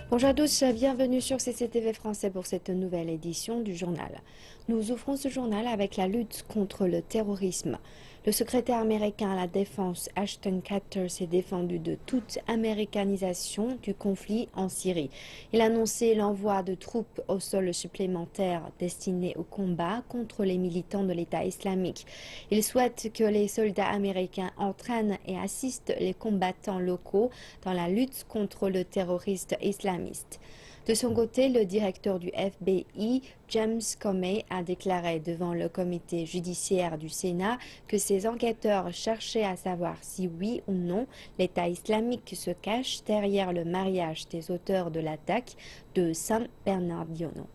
Bonjour à tous, bienvenue sur CCTV Français pour cette nouvelle édition du journal. Nous ouvrons ce journal avec la lutte contre le terrorisme. Le secrétaire américain à la Défense, Ashton Carter, s'est défendu de toute américanisation du conflit en Syrie. Il a annoncé l'envoi de troupes au sol supplémentaires destinées au combat contre les militants de l'État islamique. Il souhaite que les soldats américains entraînent et assistent les combattants locaux dans la lutte contre le terroriste islamiste. De son côté, le directeur du FBI, James Comey, a déclaré devant le comité judiciaire du Sénat que ses enquêteurs cherchaient à savoir si oui ou non l'État islamique se cache derrière le mariage des auteurs de l'attaque de San Bernardino.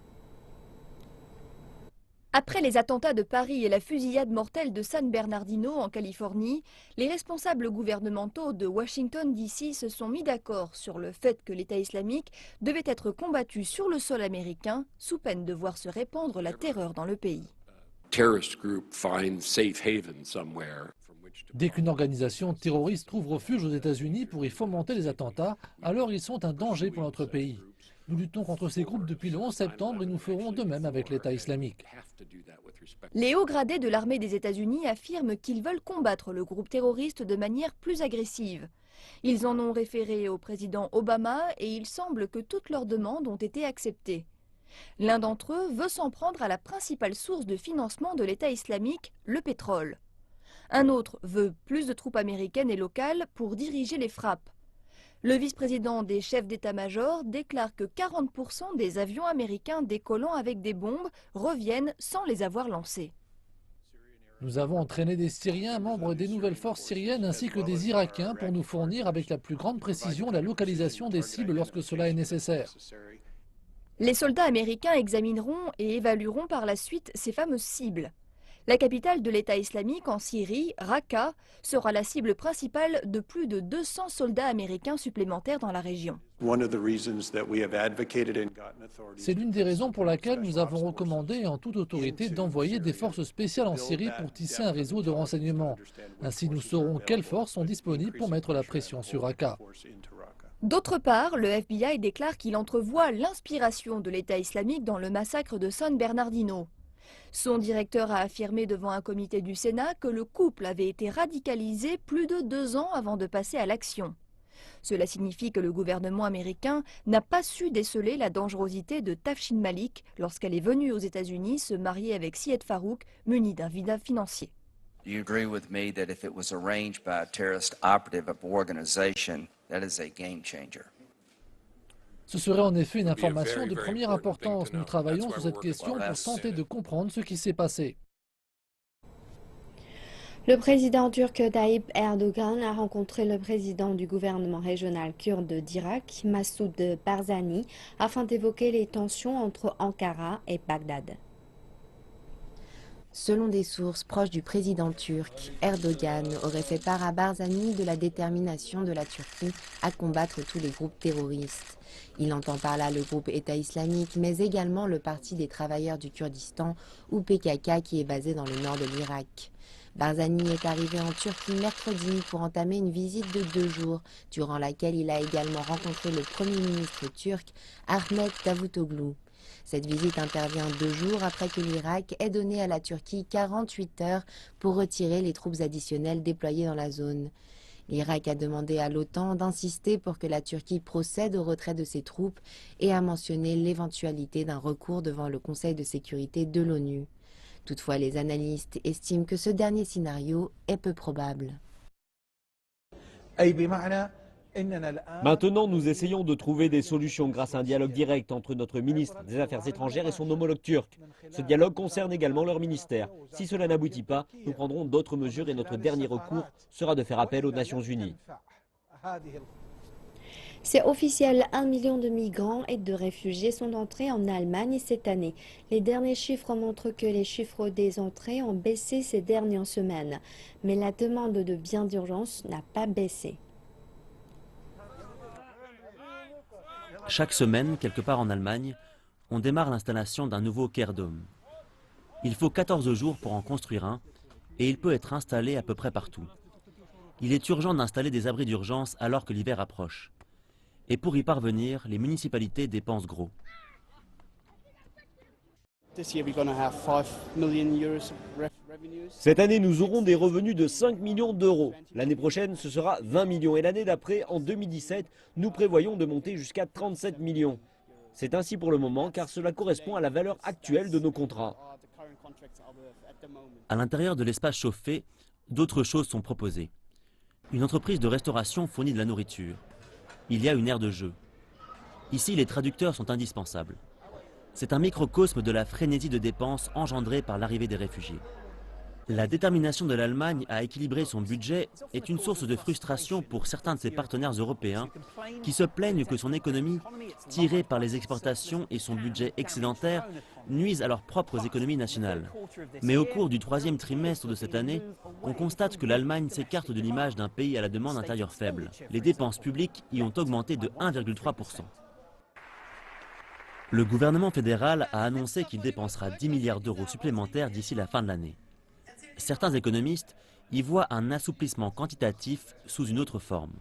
Après les attentats de Paris et la fusillade mortelle de San Bernardino en Californie, les responsables gouvernementaux de Washington DC se sont mis d'accord sur le fait que l'État islamique devait être combattu sur le sol américain sous peine de voir se répandre la terreur dans le pays. Dès qu'une organisation terroriste trouve refuge aux États-Unis pour y fomenter les attentats, alors ils sont un danger pour notre pays. Nous luttons contre ces groupes depuis le 11 septembre et nous ferons de même avec l'État islamique. Les hauts gradés de l'armée des États-Unis affirment qu'ils veulent combattre le groupe terroriste de manière plus agressive. Ils en ont référé au président Obama et il semble que toutes leurs demandes ont été acceptées. L'un d'entre eux veut s'en prendre à la principale source de financement de l'État islamique, le pétrole. Un autre veut plus de troupes américaines et locales pour diriger les frappes. Le vice-président des chefs d'état-major déclare que 40% des avions américains décollant avec des bombes reviennent sans les avoir lancées. Nous avons entraîné des Syriens, membres des nouvelles forces syriennes, ainsi que des Irakiens pour nous fournir avec la plus grande précision la localisation des cibles lorsque cela est nécessaire. Les soldats américains examineront et évalueront par la suite ces fameuses cibles. La capitale de l'État islamique en Syrie, Raqqa, sera la cible principale de plus de 200 soldats américains supplémentaires dans la région. C'est l'une des raisons pour laquelle nous avons recommandé en toute autorité d'envoyer des forces spéciales en Syrie pour tisser un réseau de renseignement. Ainsi nous saurons quelles forces sont disponibles pour mettre la pression sur Raqqa. D'autre part, le FBI déclare qu'il entrevoit l'inspiration de l'État islamique dans le massacre de San Bernardino. Son directeur a affirmé devant un comité du Sénat que le couple avait été radicalisé plus de 2 ans avant de passer à l'action. Cela signifie que le gouvernement américain n'a pas su déceler la dangerosité de Tafshin Malik lorsqu'elle est venue aux États-Unis se marier avec Syed Farouk, muni d'un visa financier. Do you agree with me that if it was arranged by a terrorist operative of organization, that is a game changer? Ce serait en effet une information de première importance. Nous travaillons sur cette question pour tenter de comprendre ce qui s'est passé. Le président turc Tayyip Erdogan a rencontré le président du gouvernement régional kurde d'Irak, Massoud Barzani, afin d'évoquer les tensions entre Ankara et Bagdad. Selon des sources proches du président turc, Erdogan aurait fait part à Barzani de la détermination de la Turquie à combattre tous les groupes terroristes. Il entend par là le groupe État islamique, mais également le Parti des travailleurs du Kurdistan, ou PKK, qui est basé dans le nord de l'Irak. Barzani est arrivé en Turquie mercredi pour entamer une visite de 2 jours, durant laquelle il a également rencontré le Premier ministre turc, Ahmet Davutoglu. Cette visite intervient 2 jours après que l'Irak ait donné à la Turquie 48 heures pour retirer les troupes additionnelles déployées dans la zone. L'Irak a demandé à l'OTAN d'insister pour que la Turquie procède au retrait de ses troupes et a mentionné l'éventualité d'un recours devant le Conseil de sécurité de l'ONU. Toutefois, les analystes estiment que ce dernier scénario est peu probable. Maintenant, nous essayons de trouver des solutions grâce à un dialogue direct entre notre ministre des Affaires étrangères et son homologue turc. Ce dialogue concerne également leur ministère. Si cela n'aboutit pas, nous prendrons d'autres mesures et notre dernier recours sera de faire appel aux Nations Unies. C'est officiel, 1 million de migrants et de réfugiés sont entrés en Allemagne cette année. Les derniers chiffres montrent que les chiffres des entrées ont baissé ces dernières semaines. Mais la demande de biens d'urgence n'a pas baissé. Chaque semaine, quelque part en Allemagne, on démarre l'installation d'un nouveau Care-Dome. Il faut 14 jours pour en construire un et il peut être installé à peu près partout. Il est urgent d'installer des abris d'urgence alors que l'hiver approche. Et pour y parvenir, les municipalités dépensent gros. Cette année, nous aurons des revenus de 5 millions d'euros. L'année prochaine, ce sera 20 millions. Et l'année d'après, en 2017, nous prévoyons de monter jusqu'à 37 millions. C'est ainsi pour le moment, car cela correspond à la valeur actuelle de nos contrats. À l'intérieur de l'espace chauffé, d'autres choses sont proposées. Une entreprise de restauration fournit de la nourriture. Il y a une aire de jeu. Ici, les traducteurs sont indispensables. C'est un microcosme de la frénésie de dépenses engendrée par l'arrivée des réfugiés. La détermination de l'Allemagne à équilibrer son budget est une source de frustration pour certains de ses partenaires européens qui se plaignent que son économie, tirée par les exportations et son budget excédentaire, nuisent à leurs propres économies nationales. Mais au cours du troisième trimestre de cette année, on constate que l'Allemagne s'écarte de l'image d'un pays à la demande intérieure faible. Les dépenses publiques y ont augmenté de 1,3%. Le gouvernement fédéral a annoncé qu'il dépensera 10 milliards d'euros supplémentaires d'ici la fin de l'année. Certains économistes y voient un assouplissement quantitatif sous une autre forme.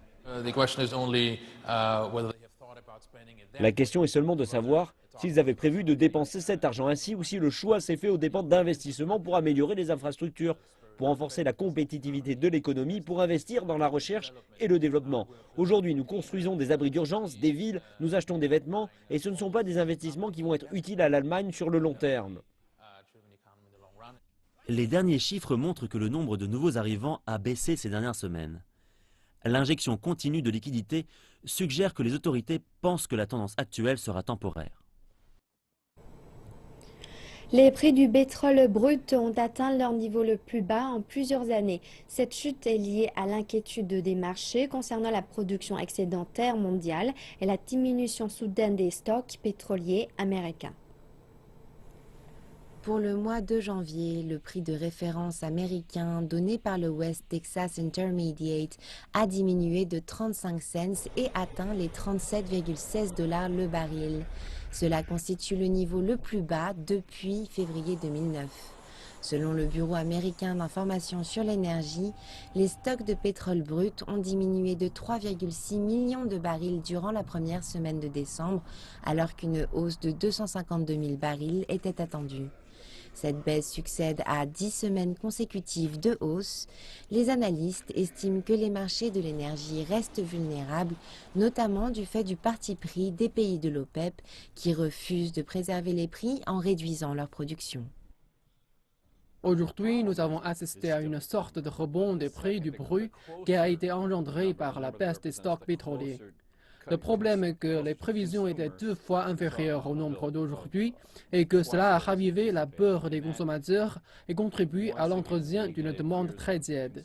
La question est seulement de savoir s'ils avaient prévu de dépenser cet argent ainsi ou si le choix s'est fait aux dépens d'investissements pour améliorer les infrastructures, pour renforcer la compétitivité de l'économie, pour investir dans la recherche et le développement. Aujourd'hui, nous construisons des abris d'urgence, des villes, nous achetons des vêtements et ce ne sont pas des investissements qui vont être utiles à l'Allemagne sur le long terme. Les derniers chiffres montrent que le nombre de nouveaux arrivants a baissé ces dernières semaines. L'injection continue de liquidités suggère que les autorités pensent que la tendance actuelle sera temporaire. Les prix du pétrole brut ont atteint leur niveau le plus bas en plusieurs années. Cette chute est liée à l'inquiétude des marchés concernant la production excédentaire mondiale et la diminution soudaine des stocks pétroliers américains. Pour le mois de janvier, le prix de référence américain donné par le West Texas Intermediate a diminué de 35 cents et atteint les 37,16 $ le baril. Cela constitue le niveau le plus bas depuis février 2009. Selon le Bureau américain d'information sur l'énergie, les stocks de pétrole brut ont diminué de 3,6 millions de barils durant la première semaine de décembre, alors qu'une hausse de 252 000 barils était attendue. Cette baisse succède à 10 semaines consécutives de hausse. Les analystes estiment que les marchés de l'énergie restent vulnérables, notamment du fait du parti pris des pays de l'OPEP qui refusent de préserver les prix en réduisant leur production. Aujourd'hui, nous avons assisté à une sorte de rebond des prix du brut qui a été engendré par la baisse des stocks pétroliers. Le problème est que les prévisions étaient 2 fois inférieures au nombre d'aujourd'hui et que cela a ravivé la peur des consommateurs et contribué à l'entretien d'une demande très tiède.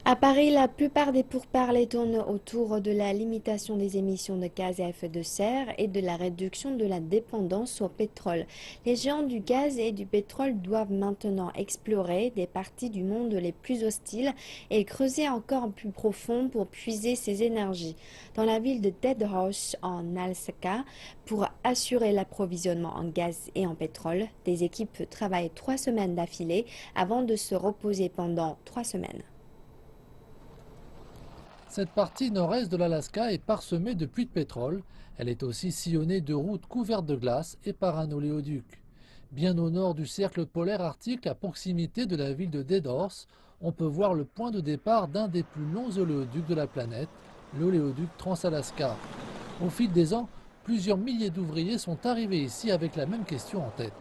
À Paris, la plupart des pourparlers tournent autour de la limitation des émissions de gaz à effet de serre et de la réduction de la dépendance au pétrole. Les géants du gaz et du pétrole doivent maintenant explorer des parties du monde les plus hostiles et creuser encore plus profond pour puiser ces énergies. Dans la ville de Dead Horse, en Alaska, pour assurer l'approvisionnement en gaz et en pétrole, des équipes travaillent 3 semaines d'affilée avant de se reposer pendant 3 semaines. Cette partie nord-est de l'Alaska est parsemée de puits de pétrole. Elle est aussi sillonnée de routes couvertes de glace et par un oléoduc. Bien au nord du cercle polaire arctique, à proximité de la ville de Dead Horse, on peut voir le point de départ d'un des plus longs oléoducs de la planète, l'oléoduc Trans-Alaska. Au fil des ans, plusieurs milliers d'ouvriers sont arrivés ici avec la même question en tête.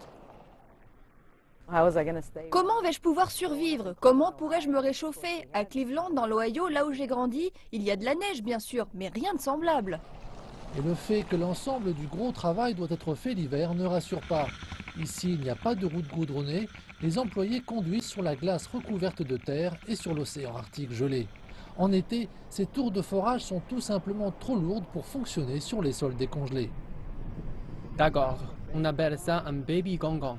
Comment vais-je pouvoir survivre? Comment pourrais-je me réchauffer? À Cleveland, dans l'Ohio, là où j'ai grandi, il y a de la neige bien sûr, mais rien de semblable. Et le fait que l'ensemble du gros travail doit être fait l'hiver ne rassure pas. Ici, il n'y a pas de route goudronnée, les employés conduisent sur la glace recouverte de terre et sur l'océan arctique gelé. En été, ces tours de forage sont tout simplement trop lourdes pour fonctionner sur les sols décongelés. D'accord, on appelle ça un baby gangan.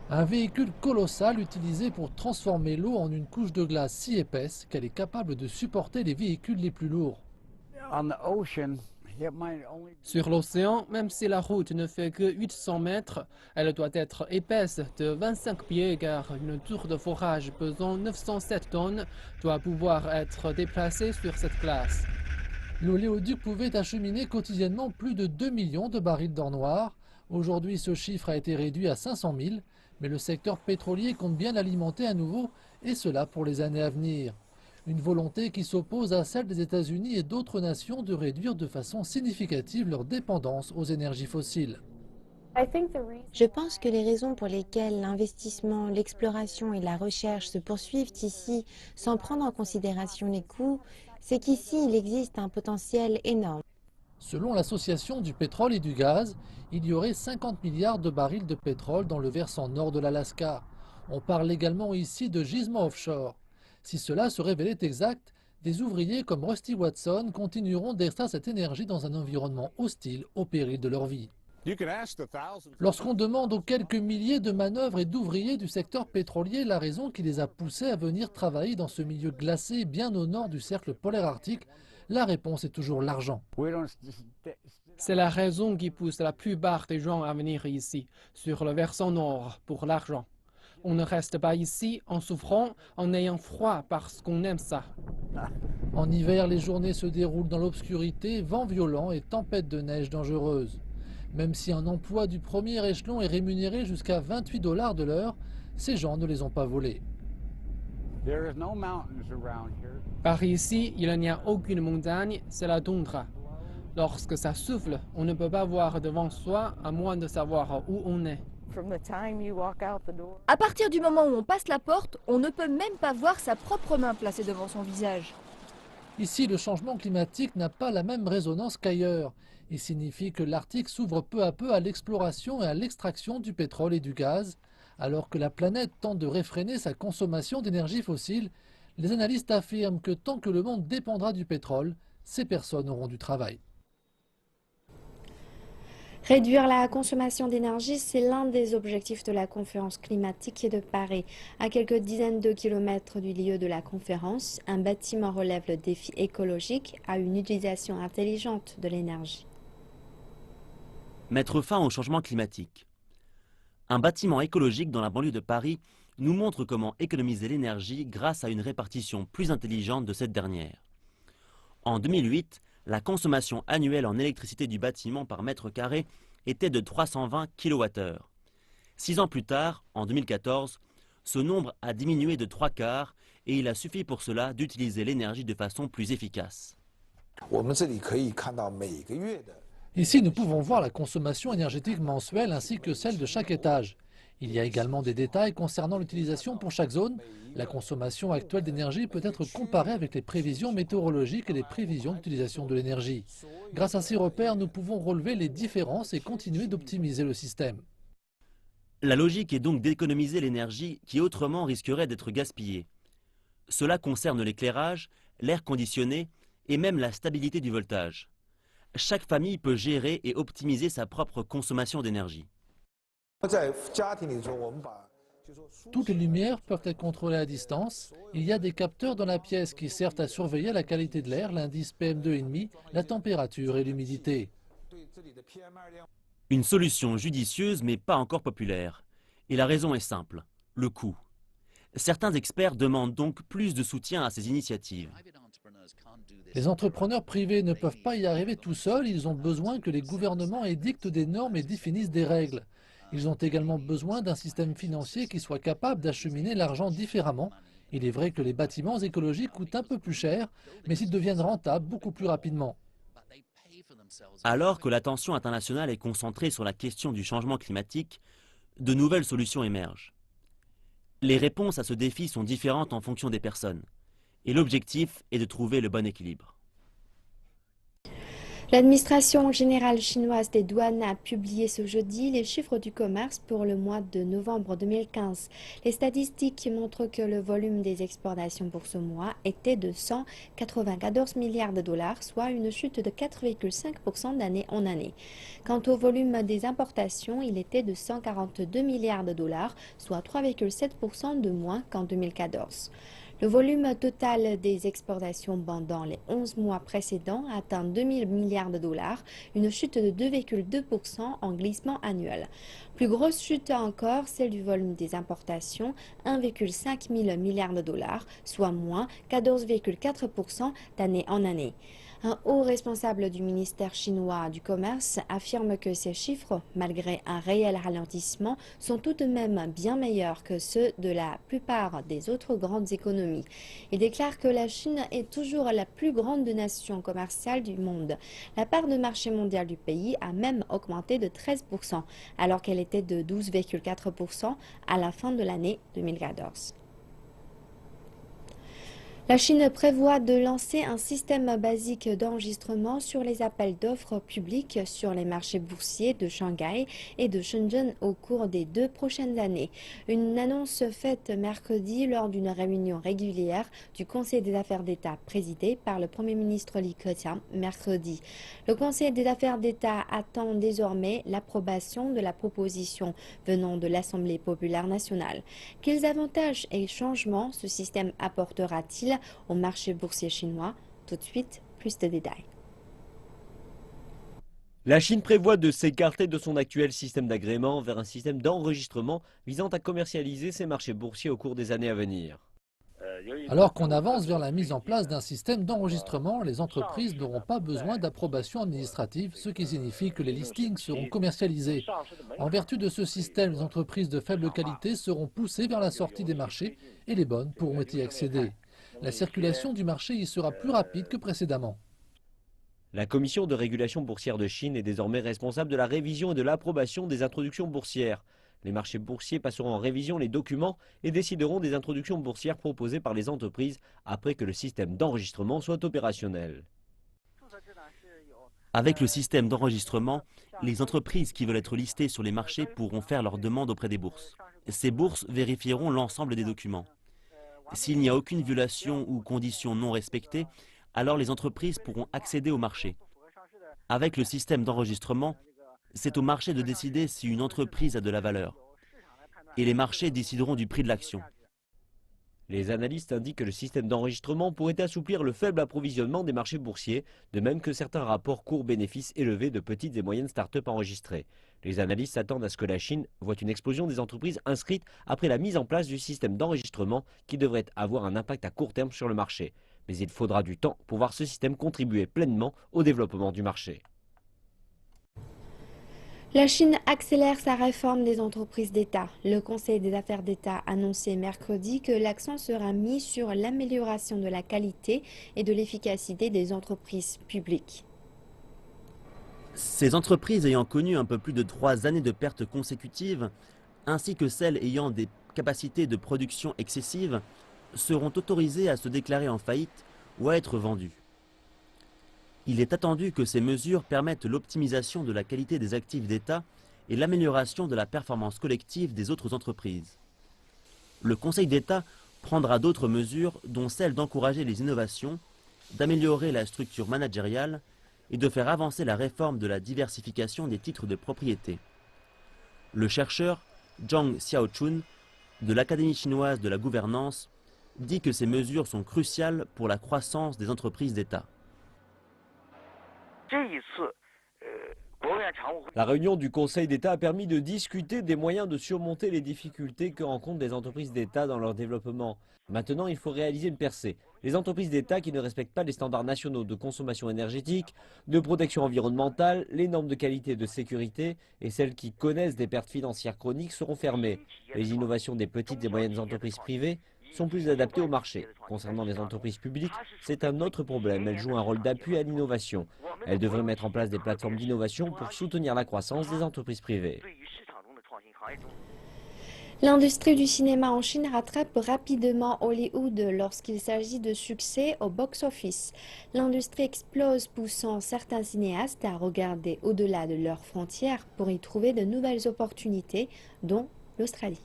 Un véhicule colossal utilisé pour transformer l'eau en une couche de glace si épaisse qu'elle est capable de supporter les véhicules les plus lourds. Sur l'océan, même si la route ne fait que 800 mètres, elle doit être épaisse de 25 pieds car une tour de forage pesant 907 tonnes doit pouvoir être déplacée sur cette glace. L'oléoduc pouvait acheminer quotidiennement plus de 2 millions de barils d'or noir. Aujourd'hui, ce chiffre a été réduit à 500 000, mais le secteur pétrolier compte bien l'alimenter à nouveau, et cela pour les années à venir. Une volonté qui s'oppose à celle des États-Unis et d'autres nations de réduire de façon significative leur dépendance aux énergies fossiles. Je pense que les raisons pour lesquelles l'investissement, l'exploration et la recherche se poursuivent ici sans prendre en considération les coûts, c'est qu'ici il existe un potentiel énorme. Selon l'Association du pétrole et du gaz, il y aurait 50 milliards de barils de pétrole dans le versant nord de l'Alaska. On parle également ici de gisements offshore. Si cela se révélait exact, des ouvriers comme Rusty Watson continueront d'extraire cette énergie dans un environnement hostile au péril de leur vie. Lorsqu'on demande aux quelques milliers de manœuvres et d'ouvriers du secteur pétrolier la raison qui les a poussés à venir travailler dans ce milieu glacé bien au nord du cercle polaire arctique, la réponse est toujours l'argent. C'est la raison qui pousse la plupart des gens à venir ici, sur le versant nord, pour l'argent. On ne reste pas ici en souffrant, en ayant froid parce qu'on aime ça. En hiver, les journées se déroulent dans l'obscurité, vent violent et tempêtes de neige dangereuses. Même si un emploi du premier échelon est rémunéré jusqu'à 28 $ de l'heure, ces gens ne les ont pas volés. Par ici, il n'y a aucune montagne, c'est la toundra. Lorsque ça souffle, on ne peut pas voir devant soi à moins de savoir où on est. À partir du moment où on passe la porte, on ne peut même pas voir sa propre main placée devant son visage. Ici, le changement climatique n'a pas la même résonance qu'ailleurs. Il signifie que l'Arctique s'ouvre peu à peu à l'exploration et à l'extraction du pétrole et du gaz. Alors que la planète tente de réfréner sa consommation d'énergie fossile, les analystes affirment que tant que le monde dépendra du pétrole, ces personnes auront du travail. Réduire la consommation d'énergie, c'est l'un des objectifs de la conférence climatique de Paris. À quelques dizaines de kilomètres du lieu de la conférence, un bâtiment relève le défi écologique à une utilisation intelligente de l'énergie. Mettre fin au changement climatique. Un bâtiment écologique dans la banlieue de Paris nous montre comment économiser l'énergie grâce à une répartition plus intelligente de cette dernière. En 2008, la consommation annuelle en électricité du bâtiment par mètre carré était de 320 kWh. 6 ans plus tard, en 2014, ce nombre a diminué de 3/4 et il a suffi pour cela d'utiliser l'énergie de façon plus efficace. Ici, nous pouvons voir la consommation énergétique mensuelle ainsi que celle de chaque étage. Il y a également des détails concernant l'utilisation pour chaque zone. La consommation actuelle d'énergie peut être comparée avec les prévisions météorologiques et les prévisions d'utilisation de l'énergie. Grâce à ces repères, nous pouvons relever les différences et continuer d'optimiser le système. La logique est donc d'économiser l'énergie qui autrement risquerait d'être gaspillée. Cela concerne l'éclairage, l'air conditionné et même la stabilité du voltage. Chaque famille peut gérer et optimiser sa propre consommation d'énergie. Toutes les lumières peuvent être contrôlées à distance. Il y a des capteurs dans la pièce qui servent à surveiller la qualité de l'air, l'indice PM2,5, la température et l'humidité. Une solution judicieuse mais pas encore populaire. Et la raison est simple, le coût. Certains experts demandent donc plus de soutien à ces initiatives. Les entrepreneurs privés ne peuvent pas y arriver tout seuls, ils ont besoin que les gouvernements édictent des normes et définissent des règles. Ils ont également besoin d'un système financier qui soit capable d'acheminer l'argent différemment. Il est vrai que les bâtiments écologiques coûtent un peu plus cher, mais ils deviennent rentables beaucoup plus rapidement. Alors que l'attention internationale est concentrée sur la question du changement climatique, de nouvelles solutions émergent. Les réponses à ce défi sont différentes en fonction des personnes. Et l'objectif est de trouver le bon équilibre. L'administration générale chinoise des douanes a publié ce jeudi les chiffres du commerce pour le mois de novembre 2015. Les statistiques montrent que le volume des exportations pour ce mois était de 194 milliards de dollars, soit une chute de 4,5% d'année en année. Quant au volume des importations, il était de 142 milliards de dollars, soit 3,7% de moins qu'en 2014. Le volume total des exportations pendant les 11 mois précédents atteint 2 000 milliards de dollars, une chute de 2,2% en glissement annuel. Plus grosse chute encore, celle du volume des importations, 1,5 000 milliards de dollars, soit moins 14,4% d'année en année. Un haut responsable du ministère chinois du Commerce affirme que ces chiffres, malgré un réel ralentissement, sont tout de même bien meilleurs que ceux de la plupart des autres grandes économies. Il déclare que la Chine est toujours la plus grande nation commerciale du monde. La part de marché mondial du pays a même augmenté de 13%, alors qu'elle était de 12,4% à la fin de l'année 2014. La Chine prévoit de lancer un système basique d'enregistrement sur les appels d'offres publics sur les marchés boursiers de Shanghai et de Shenzhen au cours des 2 prochaines années. Une annonce faite mercredi lors d'une réunion régulière du Conseil des affaires d'État présidé par le Premier ministre Li Keqiang mercredi. Le Conseil des affaires d'État attend désormais l'approbation de la proposition venant de l'Assemblée populaire nationale. Quels avantages et changements ce système apportera-t-il au marché boursier chinois? Tout de suite, plus de détails. La Chine prévoit de s'écarter de son actuel système d'agrément vers un système d'enregistrement visant à commercialiser ses marchés boursiers au cours des années à venir. Alors qu'on avance vers la mise en place d'un système d'enregistrement, les entreprises n'auront pas besoin d'approbation administrative, ce qui signifie que les listings seront commercialisés. En vertu de ce système, les entreprises de faible qualité seront poussées vers la sortie des marchés et les bonnes pourront y accéder. La circulation du marché y sera plus rapide que précédemment. La Commission de régulation boursière de Chine est désormais responsable de la révision et de l'approbation des introductions boursières. Les marchés boursiers passeront en révision les documents et décideront des introductions boursières proposées par les entreprises après que le système d'enregistrement soit opérationnel. Avec le système d'enregistrement, les entreprises qui veulent être listées sur les marchés pourront faire leur demande auprès des bourses. Ces bourses vérifieront l'ensemble des documents. S'il n'y a aucune violation ou condition non respectée, alors les entreprises pourront accéder au marché. Avec le système d'enregistrement, c'est au marché de décider si une entreprise a de la valeur. Et les marchés décideront du prix de l'action. Les analystes indiquent que le système d'enregistrement pourrait assouplir le faible approvisionnement des marchés boursiers, de même que certains rapports coûts-bénéfices élevés de petites et moyennes start-up enregistrées. Les analystes s'attendent à ce que la Chine voit une explosion des entreprises inscrites après la mise en place du système d'enregistrement qui devrait avoir un impact à court terme sur le marché. Mais il faudra du temps pour voir ce système contribuer pleinement au développement du marché. La Chine accélère sa réforme des entreprises d'État. Le Conseil des affaires d'État a annoncé mercredi que l'accent sera mis sur l'amélioration de la qualité et de l'efficacité des entreprises publiques. Ces entreprises ayant connu un peu plus de 3 années de pertes consécutives, ainsi que celles ayant des capacités de production excessives, seront autorisées à se déclarer en faillite ou à être vendues. Il est attendu que ces mesures permettent l'optimisation de la qualité des actifs d'État et l'amélioration de la performance collective des autres entreprises. Le Conseil d'État prendra d'autres mesures, dont celle d'encourager les innovations, d'améliorer la structure managériale et de faire avancer la réforme de la diversification des titres de propriété. Le chercheur Zhang Xiaochun de l'Académie chinoise de la gouvernance dit que ces mesures sont cruciales pour la croissance des entreprises d'État. La réunion du Conseil d'État a permis de discuter des moyens de surmonter les difficultés que rencontrent les entreprises d'État dans leur développement. Maintenant, il faut réaliser une percée. Les entreprises d'État qui ne respectent pas les standards nationaux de consommation énergétique, de protection environnementale, les normes de qualité et de sécurité et celles qui connaissent des pertes financières chroniques seront fermées. Les innovations des petites et moyennes entreprises privées sont plus adaptées au marché. Concernant les entreprises publiques, c'est un autre problème. Elles jouent un rôle d'appui à l'innovation. Elles devraient mettre en place des plateformes d'innovation pour soutenir la croissance des entreprises privées. L'industrie du cinéma en Chine rattrape rapidement Hollywood lorsqu'il s'agit de succès au box-office. L'industrie explose, poussant certains cinéastes à regarder au-delà de leurs frontières pour y trouver de nouvelles opportunités, dont l'Australie.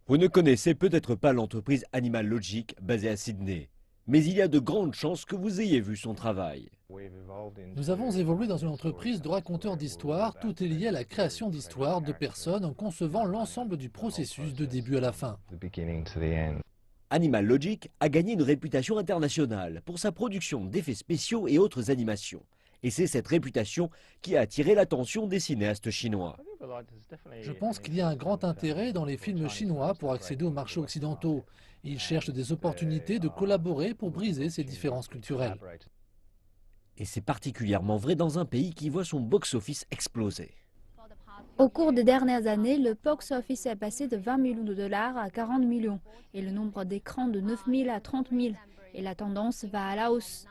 Vous ne connaissez peut-être pas l'entreprise Animal Logic basée à Sydney, mais il y a de grandes chances que vous ayez vu son travail. Nous avons évolué dans une entreprise de raconteurs d'histoires. Tout est lié à la création d'histoires de personnes en concevant l'ensemble du processus de début à la fin. Animal Logic a gagné une réputation internationale pour sa production d'effets spéciaux et autres animations. Et c'est cette réputation qui a attiré l'attention des cinéastes chinois. Je pense qu'il y a un grand intérêt dans les films chinois pour accéder aux marchés occidentaux. Ils cherchent des opportunités de collaborer pour briser ces différences culturelles. Et c'est particulièrement vrai dans un pays qui voit son box-office exploser. Au cours des dernières années, le box-office est passé de 20 millions de dollars à 40 millions et le nombre d'écrans de 9 000 à 30 000. Et la tendance va à la hausse.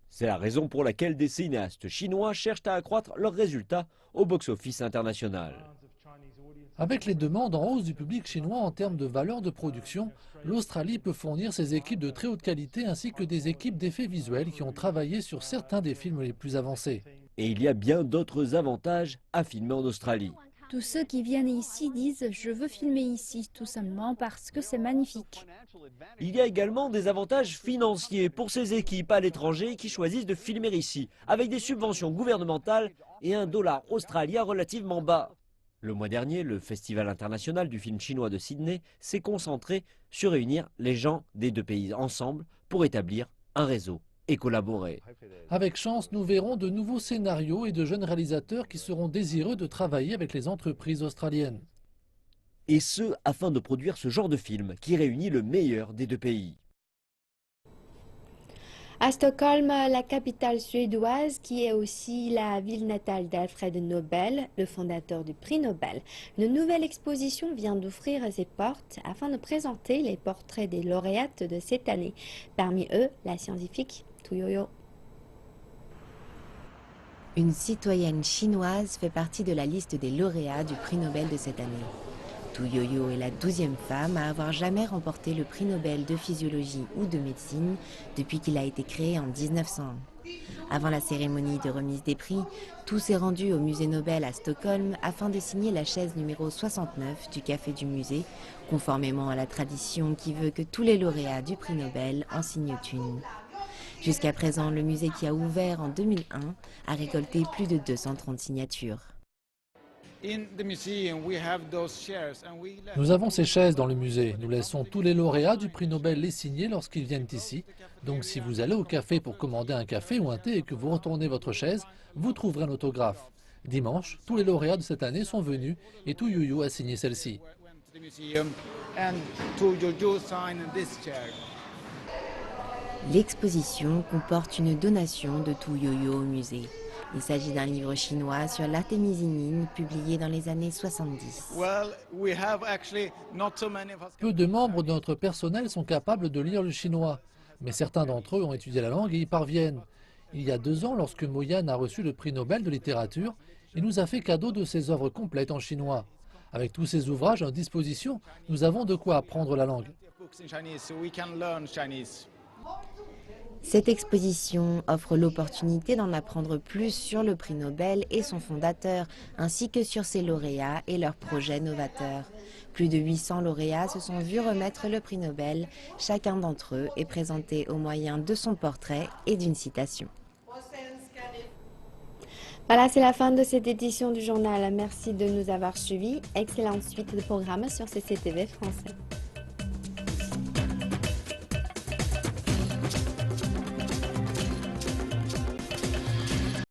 C'est la raison pour laquelle des cinéastes chinois cherchent à accroître leurs résultats au box-office international. Avec les demandes en hausse du public chinois en termes de valeur de production, l'Australie peut fournir ses équipes de très haute qualité ainsi que des équipes d'effets visuels qui ont travaillé sur certains des films les plus avancés. Et il y a bien d'autres avantages à filmer en Australie. Tous ceux qui viennent ici disent « je veux filmer ici » tout simplement parce que c'est magnifique. Il y a également des avantages financiers pour ces équipes à l'étranger qui choisissent de filmer ici, avec des subventions gouvernementales et un dollar australien relativement bas. Le mois dernier, le Festival international du film chinois de Sydney s'est concentré sur réunir les gens des deux pays ensemble pour établir un réseau et collaborer. Avec chance, nous verrons de nouveaux scénarios et de jeunes réalisateurs qui seront désireux de travailler avec les entreprises australiennes. Et ce, afin de produire ce genre de film qui réunit le meilleur des deux pays. À Stockholm, la capitale suédoise, qui est aussi la ville natale d'Alfred Nobel, le fondateur du prix Nobel, une nouvelle exposition vient d'ouvrir ses portes afin de présenter les portraits des lauréates de cette année. Parmi eux, la scientifique Tu Youyou. Une citoyenne chinoise fait partie de la liste des lauréats du prix Nobel de cette année. Tu Youyou est la 12e femme à avoir jamais remporté le prix Nobel de physiologie ou de médecine depuis qu'il a été créé en 1901. Avant la cérémonie de remise des prix, tout s'est rendu au musée Nobel à Stockholm afin de signer la chaise numéro 69 du café du musée, conformément à la tradition qui veut que tous les lauréats du prix Nobel en signent une. Jusqu'à présent, le musée qui a ouvert en 2001 a récolté plus de 230 signatures. Nous avons ces chaises dans le musée. Nous laissons tous les lauréats du prix Nobel les signer lorsqu'ils viennent ici. Donc si vous allez au café pour commander un café ou un thé et que vous retournez votre chaise, vous trouverez un autographe. Dimanche, tous les lauréats de cette année sont venus et Tu Youyou a signé celle-ci. L'exposition comporte une donation de Tu Youyou au musée. Il s'agit d'un livre chinois sur l'artémisinine publié dans les années 70. Peu de membres de notre personnel sont capables de lire le chinois, mais certains d'entre eux ont étudié la langue et y parviennent. Il y a 2 ans, lorsque Mo Yan a reçu le prix Nobel de littérature, il nous a fait cadeau de ses œuvres complètes en chinois. Avec tous ces ouvrages à disposition, nous avons de quoi apprendre la langue. Cette exposition offre l'opportunité d'en apprendre plus sur le prix Nobel et son fondateur, ainsi que sur ses lauréats et leurs projets novateurs. Plus de 800 lauréats se sont vus remettre le prix Nobel. Chacun d'entre eux est présenté au moyen de son portrait et d'une citation. Voilà, c'est la fin de cette édition du journal. Merci de nous avoir suivis. Excellente suite de programmes sur CCTV français.